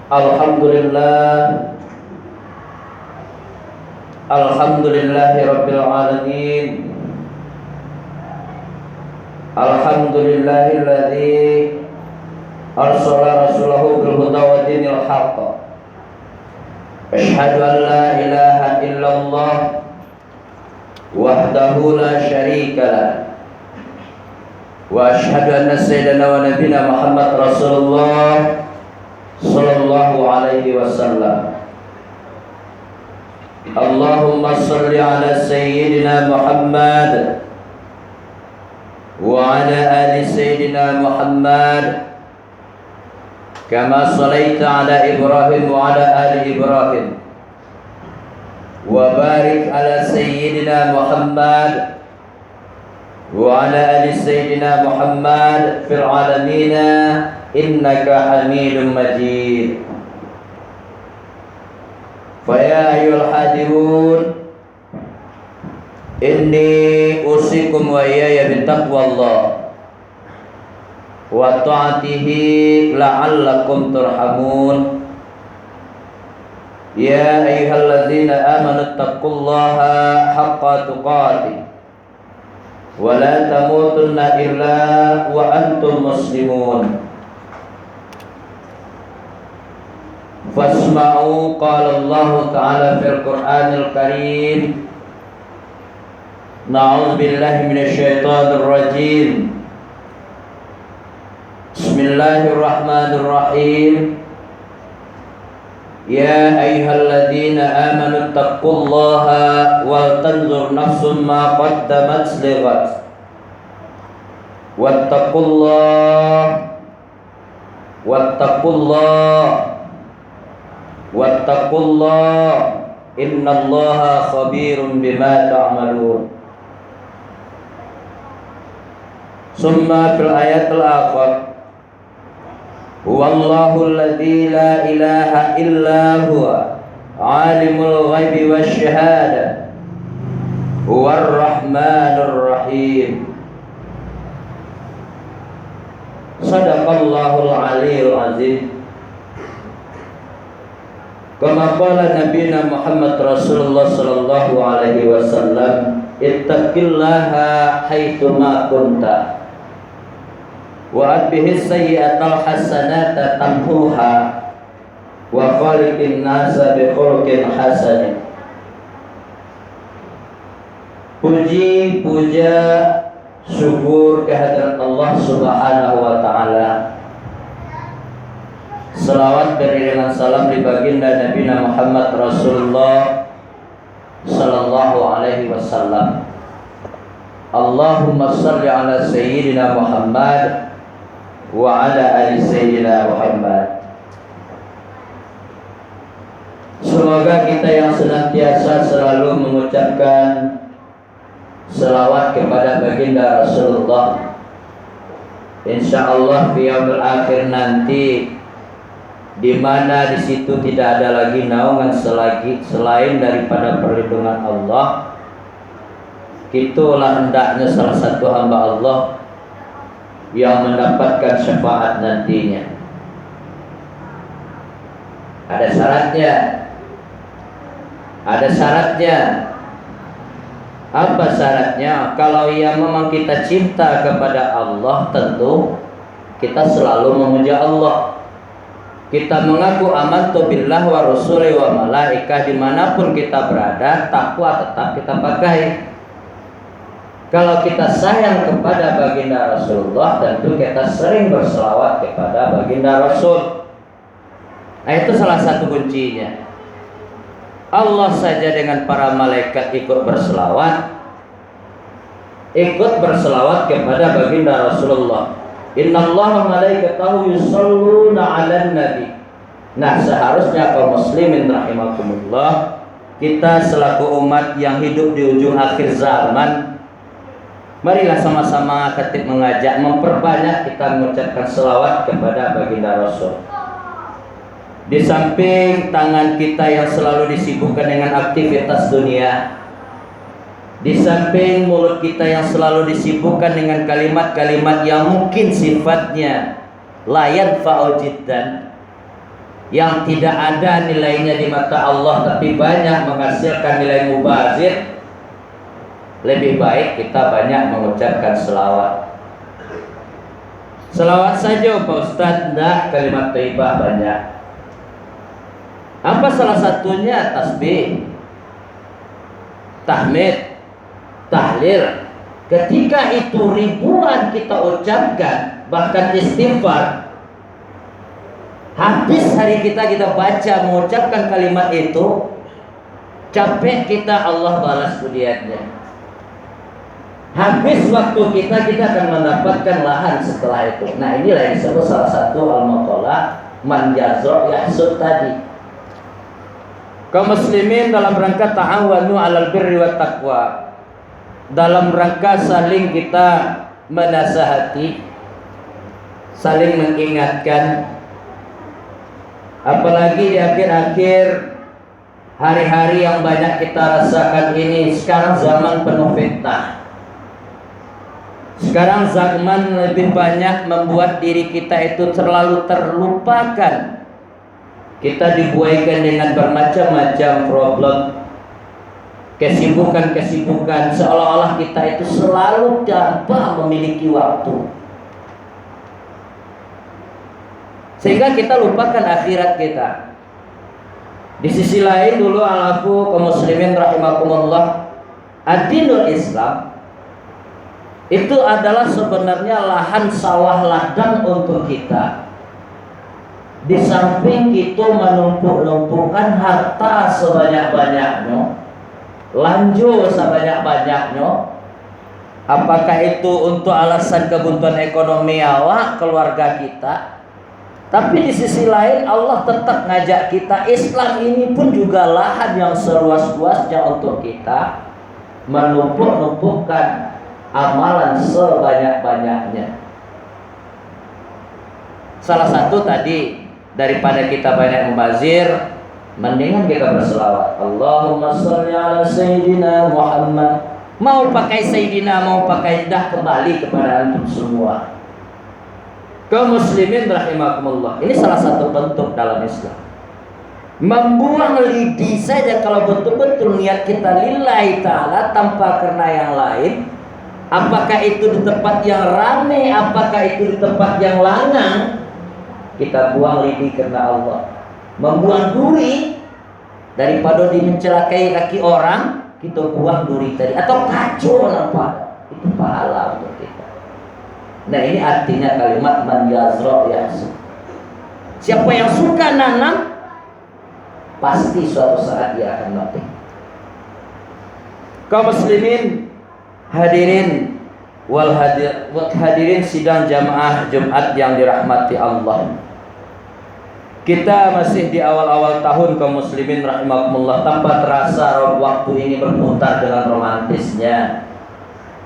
Alhamdulillah, Alhamdulillahi Rabbil Alamin. Alhamdulillahilladzi arsala rasulahu bil huda wa dinil haqq. Asyhadu an la ilaha illallah wahdahu la syarika lah. Wa asyhadu anna sayyidana wa nabiyana Muhammad Rasulullah sallallahu alaihi wasallam. Allahumma salli ala sayyidina Muhammad wa ala ali sayyidina Muhammad kama sallaita ala Ibrahim wa ala ali Ibrahim wa barik ala sayyidina Muhammad wa ala ali sayyidina Muhammad fil alamin innaka Hamidum Majid. Faya ayyuhal hadirun, inni usikum wa iyaya bittaqwallah wa ta'atihi la'allakum turhamun. Ya ayyuhalladzina amanu taqullaha haqqa tuqatih wa la tamutunna illa wa antum muslimun. Fasma'u qala Allah ta'ala fil Qur'anil Karim. Na'udzu billahi minasy syaithanir rajim. Bismillahirrahmanirrahim. Ya ayyuhalladzina amanu taqullaha wal tanzur nafsum ma qaddamat lighat. Wattaqullah innallaha khabirum bima ta'malun. Summa fil ayatil akhar, huwallahu alladzi la ilaha illa huwa alimul ghaibi wasyahada huwar rahmanur rahim. Sadaqallahul aliyyul azim. Kama qala nabiyina Muhammad Rasulullah sallallahu alaihi wasallam, ittaqillaha haitsu ma kunta wa atbihis sayyi'atal hasanata tamhuha wa khaliqin nasa bi khuluqin hasan. Puji, puja, syukur kehadirat Allah Subhanahu wa taala. Salawat beriringan salam di baginda Nabi Muhammad Rasulullah sallallahu alaihi wasallam. Allahumma salli ala sayyidina Muhammad wa ala ali sayyidina Muhammad. Semoga kita yang senantiasa selalu mengucapkan salawat kepada baginda Rasulullah, insyaallah di yaumil akhir nanti, di mana di situ tidak ada lagi naungan selain daripada perlindungan Allah. Itulah hendaknya salah satu hamba Allah yang mendapatkan syafaat nantinya. Ada syaratnya. Ada syaratnya. Apa syaratnya? Kalau yang memang kita cinta kepada Allah, tentu kita selalu memuja Allah. Kita mengaku amantu billah wa rusuli wa malaikah, dimanapun kita berada, takwa tetap kita pakai. Kalau kita sayang kepada baginda Rasulullah, tentu kita sering berselawat kepada baginda Rasul. Nah, itu salah satu kuncinya. Allah saja dengan para malaikat ikut berselawat kepada baginda Rasulullah. Innallaha malaikatahu yusholluna 'alan nabi. Nah, seharusnya kaum muslimin rahimakumullah, kita selaku umat yang hidup di ujung akhir zaman, marilah sama-sama aktif mengajak memperbanyak kita mengucapkan selawat kepada baginda Rasul. Di samping tangan kita yang selalu disibukkan dengan aktivitas dunia, di samping mulut kita yang selalu disibukkan dengan kalimat-kalimat yang mungkin sifatnya la yanfa'u jiddan, yang tidak ada nilainya di mata Allah tapi banyak menghasilkan nilai mubazir, lebih baik kita banyak mengucapkan selawat. Selawat saja Pak Ustadz, enggak, kalimat thayyibah banyak. Apa salah satunya? Tasbih, tahmid, tahlil. Ketika itu ribuan kita ucapkan, bahkan istighfar, habis hari kita baca mengucapkan kalimat itu, capek kita, Allah balas kemudiannya. Habis waktu kita akan mendapatkan lahan setelah itu. Nah, inilah yang disebut salah satu al-maqalah man yazra yahsud tadi. Kaum muslimin dalam rangka ta'awanu 'alal birri wat taqwa, dalam rangka saling kita menasihati, saling mengingatkan, apalagi di akhir-akhir hari-hari yang banyak kita rasakan ini. Sekarang zaman penuh fitnah. Sekarang zaman lebih banyak membuat diri kita itu terlalu terlupakan. Kita dibuaikan dengan bermacam-macam problem, kesibukan-kesibukan, seolah-olah kita itu selalu tanpa memiliki waktu, sehingga kita lupakan akhirat kita. Di sisi lain dulu alafu kaum muslimin rahimakumullah, ad-dinul Islam itu adalah sebenarnya lahan sawah ladang untuk kita. Di samping kita menumpuk-numpukkan harta sebanyak-banyaknya, lanjut sebanyak-banyaknya, apakah itu untuk alasan kebutuhan ekonomi awak, keluarga kita. Tapi di sisi lain Allah tetap ngajak kita, Islam ini pun juga lahan yang seluas-luasnya untuk kita menumpuk-numpukkan amalan sebanyak-banyaknya. Salah satu tadi, daripada kita banyak membazir, mendingan kita berselawat. Allahumma sholli ala Sayyidina Muhammad. Mau pakai Sayyidina, mau pakai dah, kembali kepada antum semua. Kaum muslimin rahimakumullah, ini salah satu bentuk dalam Islam. Membuang lidi saja kalau betul-betul niat kita lillahi ta'ala tanpa karena yang lain. Apakah itu di tempat yang ramai, apakah itu di tempat yang lanang, kita buang lidi karena Allah. Membuang duri, daripada mencelakai kaki orang, kita buang duri tadi, atau kacau nampak, itu pahala untuk kita. Nah, ini artinya kalimat man yazra yahsud. Siapa yang suka nanam, pasti suatu saat dia akan mati. Kaum muslimin hadirin hadirin sidang jamaah Jumat yang dirahmati Allah. Kita masih di awal-awal tahun kaum muslimin rahimakumullah. Tanpa terasa waktu ini berputar dengan romantisnya.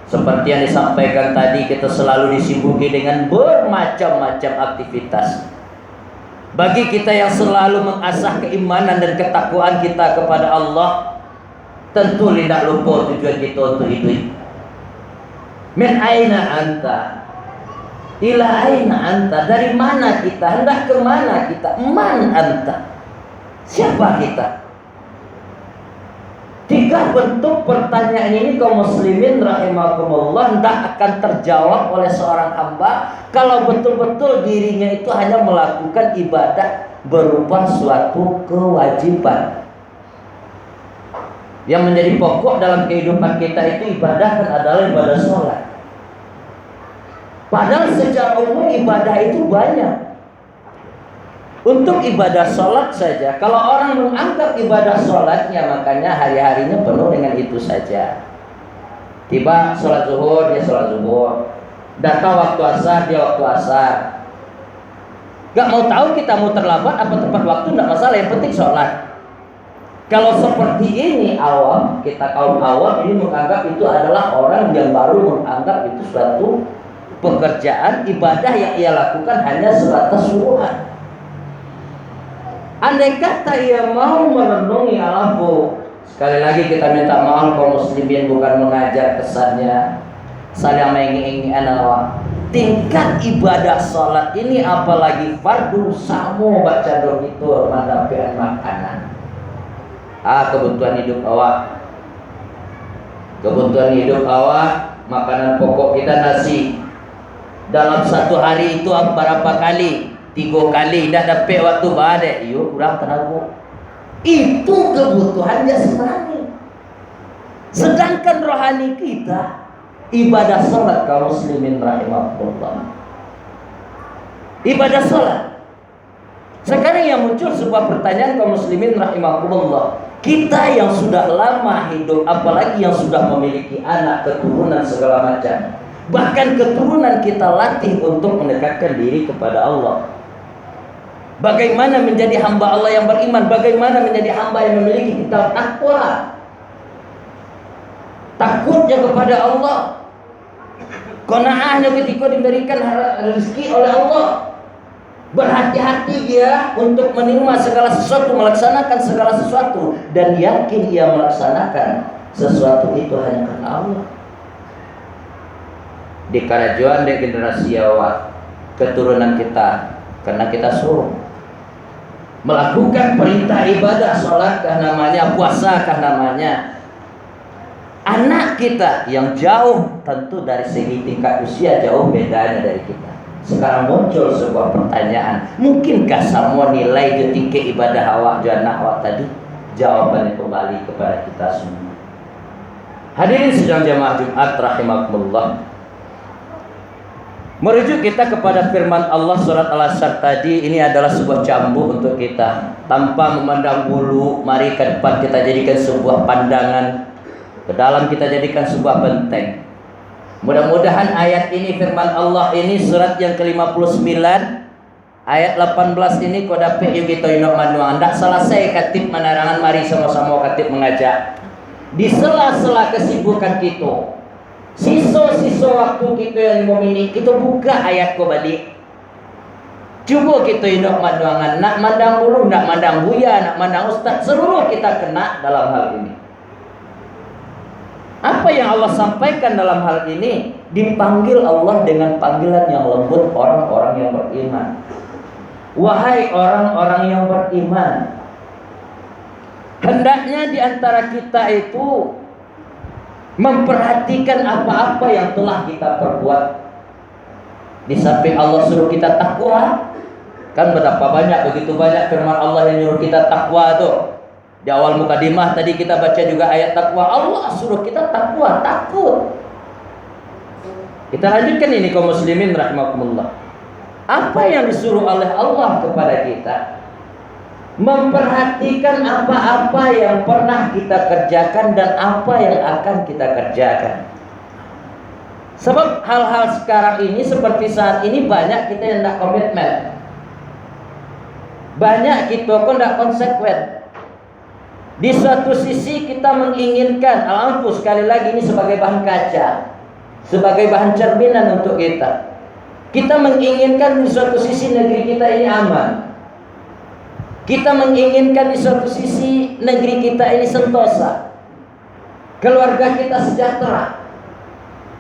Seperti yang disampaikan tadi, kita selalu disibuki dengan bermacam-macam aktivitas. Bagi kita yang selalu mengasah keimanan dan ketakwaan kita kepada Allah, tentu tidak lupa tujuan kita untuk hidup. Min aina anta? Ila aina anta? Dari mana kita? Hendak ke mana kita? Man anta? Siapa kita? 3 bentuk pertanyaan ini kaum muslimin rahimakumullah hendak akan terjawab oleh seorang hamba kalau betul-betul dirinya itu hanya melakukan ibadah berupa suatu kewajiban. Yang menjadi pokok dalam kehidupan kita itu ibadah kan adalah ibadah sholat. Padahal secara umum ibadah itu banyak. Untuk ibadah sholat saja, kalau orang menganggap ibadah sholatnya, makanya hari-harinya penuh dengan itu saja. Tiba sholat zuhur, dia sholat zuhur. Datang waktu asar, dia waktu asar. Gak mau tahu kita mau terlambat apa tepat waktu, tidak masalah, yang penting sholat. Kalau seperti ini awam, kita kaum awam ini menganggap itu adalah orang yang baru menganggap itu suatu pekerjaan ibadah yang ia lakukan hanya sebatas suruhan. Andai kata ia mau merenungi alafu, sekali lagi kita minta maaf kaum muslimin bukan mengajar kesannya saling mengingingi awak. tingkat ibadah sholat ini apalagi fardu samo baca doa itu mendapatkan makanan. Kebutuhan hidup awak. Kebutuhan hidup awak, makanan pokok kita nasi. Dalam satu hari itu berapa kali? 3 kali. Dah dapat waktu badai. Iyo kurang tenaga. Itu kebutuhan jasmani. Sedangkan rohani kita ibadah salat kaum muslimin rahimahullah. Ibadah salat. Sekarang yang muncul sebuah pertanyaan kaum muslimin rahimahullah. Kita yang sudah lama hidup, apalagi yang sudah memiliki anak, keturunan segala macam. Bahkan keturunan kita latih untuk mendekatkan diri kepada Allah. Bagaimana menjadi hamba Allah yang beriman? Bagaimana menjadi hamba yang memiliki kitab takwa? Takutnya kepada Allah, qanaahnya ketika diberikan rezeki oleh Allah, berhati-hati dia untuk menerima segala sesuatu, melaksanakan segala sesuatu, dan yakin ia melaksanakan sesuatu itu hanya karena Allah. Di kerajuan di generasi awal keturunan kita, karena kita suruh melakukan perintah ibadah, sholat kah namanya, puasa kah namanya. Anak kita yang jauh tentu dari segi tingkat usia jauh bedanya dari kita. Sekarang muncul sebuah pertanyaan, mungkinkah semua nilai ketika ibadah awak dan awak tadi? Jawabannya kembali kepada kita semua. Hadirin sidang jamaah Jumat rahimakumullah. Merujuk kita kepada firman Allah surat Al-Asr tadi, ini adalah sebuah cambuk untuk kita. Tanpa memandang bulu, mari ke depan kita jadikan sebuah pandangan, ke dalam kita jadikan sebuah benteng. Mudah-mudahan ayat ini, firman Allah ini, surat yang ke-59 ayat 18 ini kau dapat yuk kita inok manuang. Ndak selesai katib menarangan, mari sama-sama katib mengajak. Di sela-sela kesibukan kita, sisa-sisa waktu kita yang memiliki, kita buka ayat kau balik. Cuba kita inok manuangan, nak mandang bulu, nak mandang buya, nak mandang ustaz, seluruh kita kena dalam hal ini. Apa yang Allah sampaikan dalam hal ini? Dipanggil Allah dengan panggilan yang lembut, orang-orang yang beriman. Wahai orang-orang yang beriman, hendaknya di antara kita itu memperhatikan apa-apa yang telah kita perbuat. Di samping Allah suruh kita takwa, kan berapa banyak, begitu banyak firman Allah yang nyuruh kita takwa tuh. Di awal mukadimah tadi kita baca juga ayat takwa. Allah suruh kita takwa, takut. Kita lanjutkan ini kaum muslimin rahimakumullah. Apa yang disuruh oleh Allah kepada kita? Memperhatikan apa-apa yang pernah kita kerjakan dan apa yang akan kita kerjakan. Sebab hal-hal sekarang ini seperti saat ini banyak kita yang tidak komitmen. Banyak kita pun tidak konsekuen. Di suatu sisi kita menginginkan al-anfus, sekali lagi ini sebagai bahan kaca, sebagai bahan cerminan untuk kita. Kita menginginkan di suatu sisi negeri kita ini aman. Kita menginginkan di suatu sisi negeri kita ini sentosa, keluarga kita sejahtera.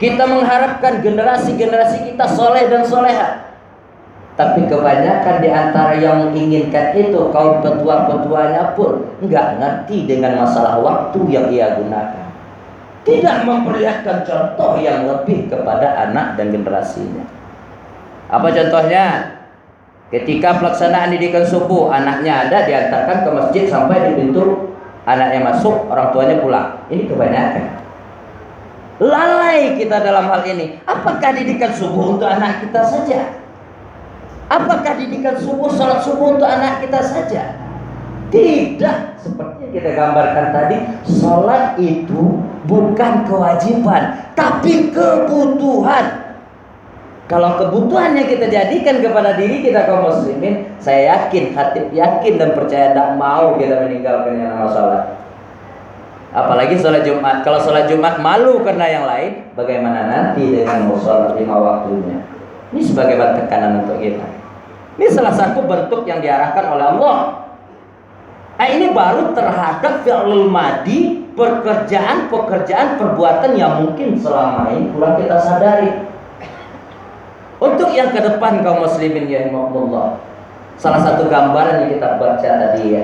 Kita mengharapkan generasi-generasi kita soleh dan soleha. Tapi kebanyakan di antara yang menginginkan itu, kaum petua-petuanya pun enggak ngerti dengan masalah waktu yang ia gunakan. Tidak memperlihatkan contoh yang lebih kepada anak dan generasinya. Apa contohnya? Ketika pelaksanaan didikan subuh, anaknya ada diantarkan ke masjid sampai di pintu, anaknya masuk, orang tuanya pulang. Ini kebanyakan. Lalai kita dalam hal ini. Apakah didikan subuh untuk anak kita saja? Apakah didikan subuh, salat subuh untuk anak kita saja? Tidak. Seperti yang kita gambarkan tadi, salat itu bukan kewajiban, tapi kebutuhan. Kalau kebutuhannya kita jadikan kepada diri kita kaum muslimin, saya yakin, hati yakin dan percaya tidak mau kita meninggalkan yang nama salat. Apalagi salat Jumat. Kalau salat Jumat malu karena yang lain, bagaimana nanti dengan salat 5 waktunya? Ini sebagai tekanan untuk kita. Ini salah satu bentuk yang diarahkan oleh Allah. Ini baru terhadap fi'lul madi, pekerjaan-pekerjaan perbuatan yang mungkin selama ini kurang kita sadari. Untuk yang ke depan kaum muslimin ya rahimakumullah. Salah satu gambaran yang kita baca tadi ya.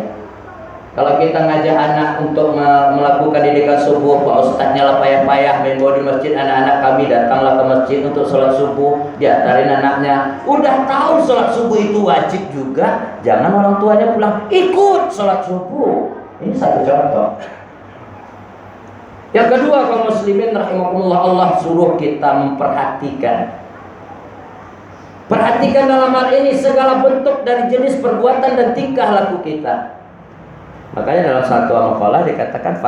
Kalau kita ngajak anak untuk melakukan didikan subuh, Pak Ustadznya lah payah-payah main bola di masjid, anak-anak kami datanglah ke masjid untuk sholat subuh, diantarin anaknya. Udah tahu sholat subuh itu wajib juga, jangan orang tuanya pulang ikut sholat subuh. Ini satu contoh. Yang kedua kaum muslimin rahimakumullah, Allah suruh kita memperhatikan. Perhatikan dalam hal ini segala bentuk dari jenis perbuatan dan tingkah laku kita. Makanya dalam satu maqalah dikatakan